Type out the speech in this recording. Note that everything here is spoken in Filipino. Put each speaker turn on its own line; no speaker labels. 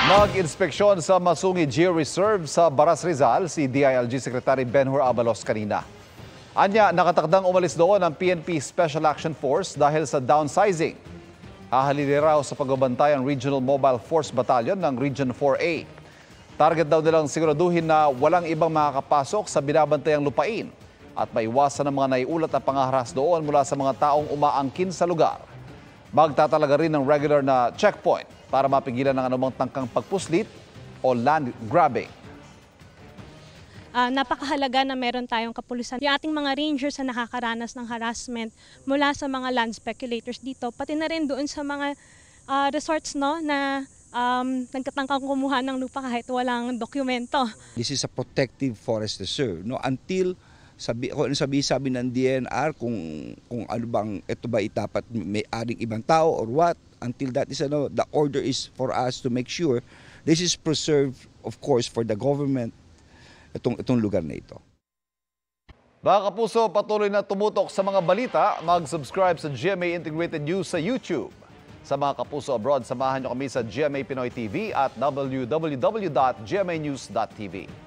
Nag-inspeksyon sa Masungi Georeserve sa Baras Rizal si DILG Secretary Benhur Abalos kanina. Anya, nakatakdang umalis doon ang PNP Special Action Force dahil sa downsizing. Hahalili raw sa pagbabantay ang Regional Mobile Force Battalion ng Region 4A. Target daw nilang siguraduhin na walang ibang makakapasok sa binabantayang lupain at maiwasan ng mga naiulat na pangaharas doon mula sa mga taong umaangkin sa lugar. Magtatalaga rin ng regular na checkpoint para mapigilan ng anumang tangkang pagpuslit o land grabbing.
Napakahalaga na meron tayong kapulisan. Yung ating mga rangers na nakakaranas ng harassment mula sa mga land speculators dito, pati na rin doon sa mga resorts na nagkatangkang kumuha ng lupa kahit walang dokumento.
This is a protective forest reserve. No? Until sabi ng DNR kung ano bang ito ba itapat may aring ibang tao or what, until that is the order is for us to make sure this is preserved, of course, for the government itong lugar na ito.
Mga kapuso, patuloy na tumutok sa mga balita. Mag-subscribe sa GMA Integrated News sa YouTube. Sa mga kapuso abroad, samahan niyo kami sa GMA Pinoy TV at www.gmanews.tv.